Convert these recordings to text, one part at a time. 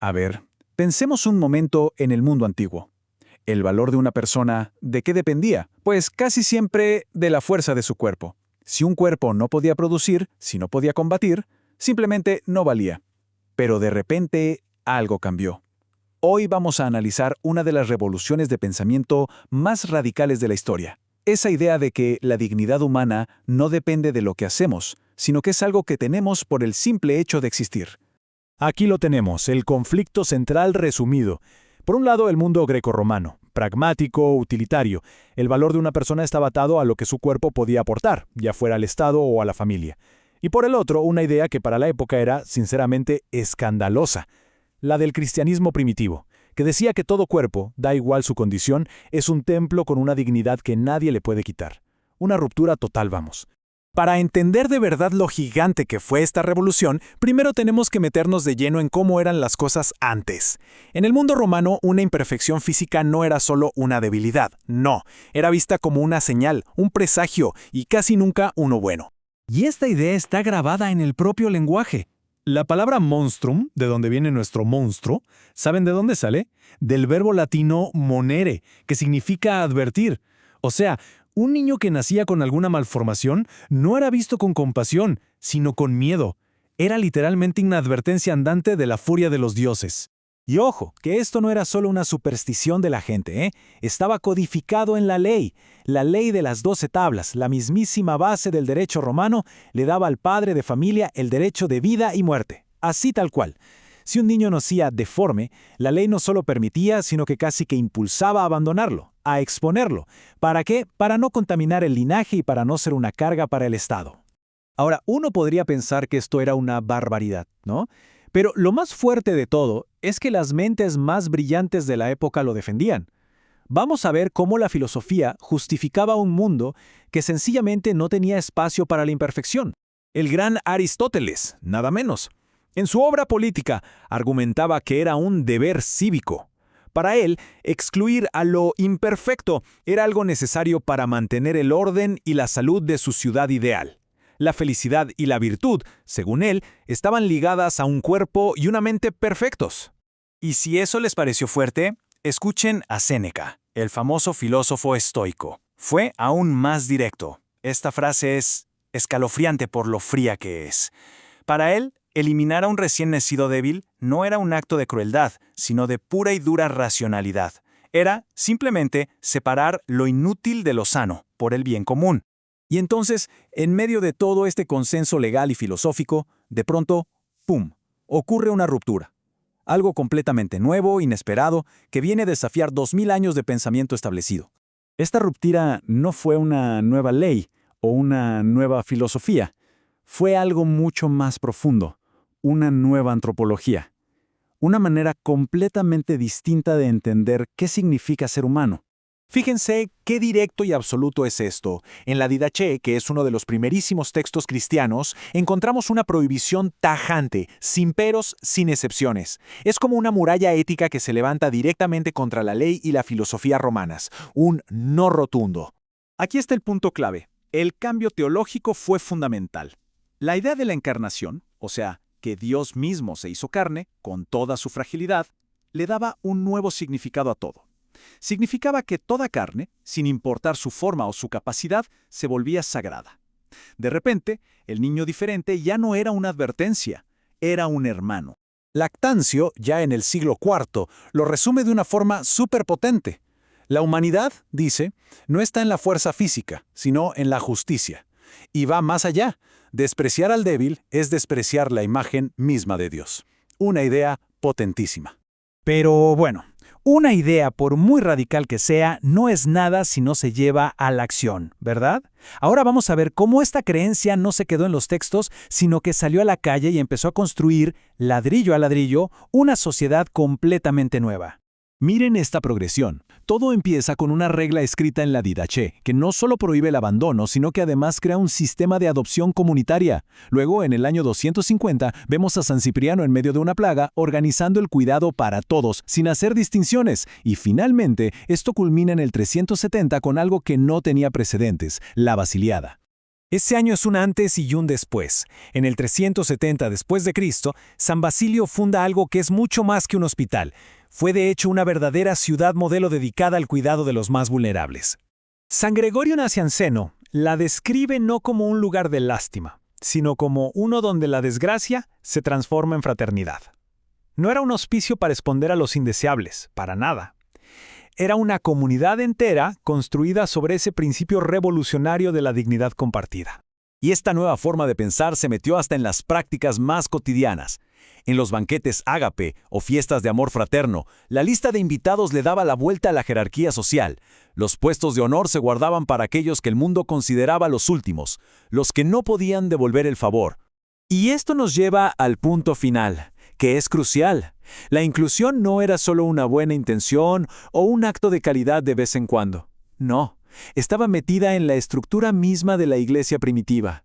A ver, pensemos un momento en el mundo antiguo. El valor de una persona, ¿de qué dependía? Pues casi siempre de la fuerza de su cuerpo. Si un cuerpo no podía producir, si no podía combatir, simplemente no valía. Pero de repente, algo cambió. Hoy vamos a analizar una de las revoluciones de pensamiento más radicales de la historia. Esa idea de que la dignidad humana no depende de lo que hacemos, sino que es algo que tenemos por el simple hecho de existir. Aquí lo tenemos, el conflicto central resumido. Por un lado, el mundo grecorromano, pragmático, utilitario. El valor de una persona estaba atado a lo que su cuerpo podía aportar, ya fuera al Estado o a la familia. Y por el otro, una idea que para la época era, sinceramente, escandalosa. La del cristianismo primitivo, que decía que todo cuerpo, da igual su condición, es un templo con una dignidad que nadie le puede quitar. Una ruptura total, vamos. Para entender de verdad lo gigante que fue esta revolución, primero tenemos que meternos de lleno en cómo eran las cosas antes. En el mundo romano, una imperfección física no era solo una debilidad, no, era vista como una señal, un presagio y casi nunca uno bueno. Y esta idea está grabada en el propio lenguaje. La palabra monstrum, de donde viene nuestro monstruo, ¿saben de dónde sale? Del verbo latino monere, que significa advertir. O sea, un niño que nacía con alguna malformación no era visto con compasión, sino con miedo. Era literalmente una advertencia andante de la furia de los dioses. Y ojo, que esto no era solo una superstición de la gente, ¿eh? Estaba codificado en la ley de las 12 tablas, la mismísima base del derecho romano, le daba al padre de familia el derecho de vida y muerte. Así tal cual. Si un niño nacía deforme, la ley no solo permitía, sino que casi que impulsaba a abandonarlo, a exponerlo. ¿Para qué? Para no contaminar el linaje y para no ser una carga para el Estado. Ahora, uno podría pensar que esto era una barbaridad, ¿no? Pero lo más fuerte de todo es que las mentes más brillantes de la época lo defendían. Vamos a ver cómo la filosofía justificaba un mundo que sencillamente no tenía espacio para la imperfección. El gran Aristóteles, nada menos. En su obra política, argumentaba que era un deber cívico. Para él, excluir a lo imperfecto era algo necesario para mantener el orden y la salud de su ciudad ideal. La felicidad y la virtud, según él, estaban ligadas a un cuerpo y una mente perfectos. Y si eso les pareció fuerte, escuchen a Séneca, el famoso filósofo estoico. Fue aún más directo. Esta frase es escalofriante por lo fría que es. Para él, eliminar a un recién nacido débil no era un acto de crueldad, sino de pura y dura racionalidad. Era, simplemente, separar lo inútil de lo sano, por el bien común. Y entonces, en medio de todo este consenso legal y filosófico, de pronto, ¡pum!, ocurre una ruptura. Algo completamente nuevo, inesperado, que viene a desafiar 2000 años de pensamiento establecido. Esta ruptura no fue una nueva ley o una nueva filosofía. Fue algo mucho más profundo, una nueva antropología. Una manera completamente distinta de entender qué significa ser humano. Fíjense qué directo y absoluto es esto. En la Didache, que es uno de los primerísimos textos cristianos, encontramos una prohibición tajante, sin peros, sin excepciones. Es como una muralla ética que se levanta directamente contra la ley y la filosofía romanas. Un no rotundo. Aquí está el punto clave. El cambio teológico fue fundamental. La idea de la encarnación, o sea, que Dios mismo se hizo carne, con toda su fragilidad, le daba un nuevo significado a todo. Significaba que toda carne, sin importar su forma o su capacidad, se volvía sagrada. De repente, el niño diferente ya no era una advertencia, era un hermano. Lactancio, ya en el siglo IV, lo resume de una forma superpotente. La humanidad, dice, no está en la fuerza física, sino en la justicia. Y va más allá. Despreciar al débil es despreciar la imagen misma de Dios. Una idea potentísima. Pero bueno, una idea, por muy radical que sea, no es nada si no se lleva a la acción, ¿verdad? Ahora vamos a ver cómo esta creencia no se quedó en los textos, sino que salió a la calle y empezó a construir, ladrillo a ladrillo, una sociedad completamente nueva. Miren esta progresión. Todo empieza con una regla escrita en la Didache, que no solo prohíbe el abandono, sino que además crea un sistema de adopción comunitaria. Luego, en el año 250, vemos a San Cipriano en medio de una plaga, organizando el cuidado para todos, sin hacer distinciones. Y finalmente, esto culmina en el 370 con algo que no tenía precedentes, la Basiliada. Ese año es un antes y un después. En el 370 después de Cristo, San Basilio funda algo que es mucho más que un hospital. Fue de hecho una verdadera ciudad modelo dedicada al cuidado de los más vulnerables. San Gregorio Nacianceno la describe no como un lugar de lástima, sino como uno donde la desgracia se transforma en fraternidad. No era un hospicio para esconder a los indeseables, para nada. Era una comunidad entera construida sobre ese principio revolucionario de la dignidad compartida. Y esta nueva forma de pensar se metió hasta en las prácticas más cotidianas. En los banquetes ágape o fiestas de amor fraterno, la lista de invitados le daba la vuelta a la jerarquía social. Los puestos de honor se guardaban para aquellos que el mundo consideraba los últimos, los que no podían devolver el favor. Y esto nos lleva al punto final, que es crucial. La inclusión no era solo una buena intención o un acto de caridad de vez en cuando. No, estaba metida en la estructura misma de la iglesia primitiva.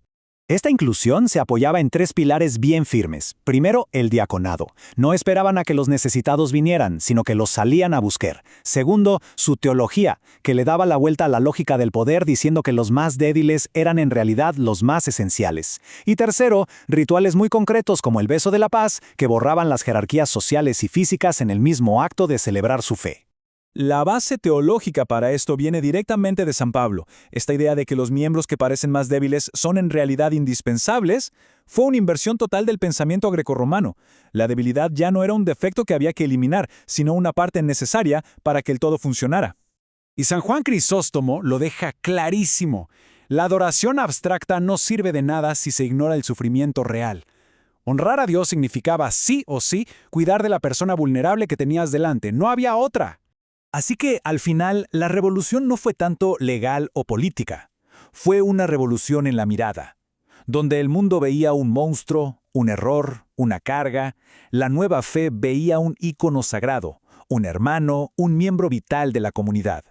Esta inclusión se apoyaba en 3 pilares bien firmes. Primero, el diaconado. No esperaban a que los necesitados vinieran, sino que los salían a buscar. Segundo, su teología, que le daba la vuelta a la lógica del poder diciendo que los más débiles eran en realidad los más esenciales. Y tercero, rituales muy concretos como el beso de la paz, que borraban las jerarquías sociales y físicas en el mismo acto de celebrar su fe. La base teológica para esto viene directamente de San Pablo. Esta idea de que los miembros que parecen más débiles son en realidad indispensables fue una inversión total del pensamiento grecorromano. La debilidad ya no era un defecto que había que eliminar, sino una parte necesaria para que el todo funcionara. Y San Juan Crisóstomo lo deja clarísimo. La adoración abstracta no sirve de nada si se ignora el sufrimiento real. Honrar a Dios significaba sí o sí cuidar de la persona vulnerable que tenías delante. No había otra. Así que, al final, la revolución no fue tanto legal o política. Fue una revolución en la mirada, donde el mundo veía un monstruo, un error, una carga. La nueva fe veía un ícono sagrado, un hermano, un miembro vital de la comunidad.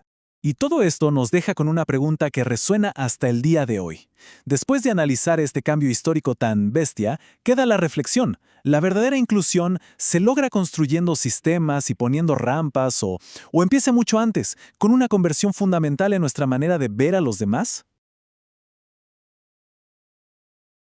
Y todo esto nos deja con una pregunta que resuena hasta el día de hoy. Después de analizar este cambio histórico tan bestia, queda la reflexión. ¿La verdadera inclusión se logra construyendo sistemas y poniendo rampas o empieza mucho antes, con una conversión fundamental en nuestra manera de ver a los demás?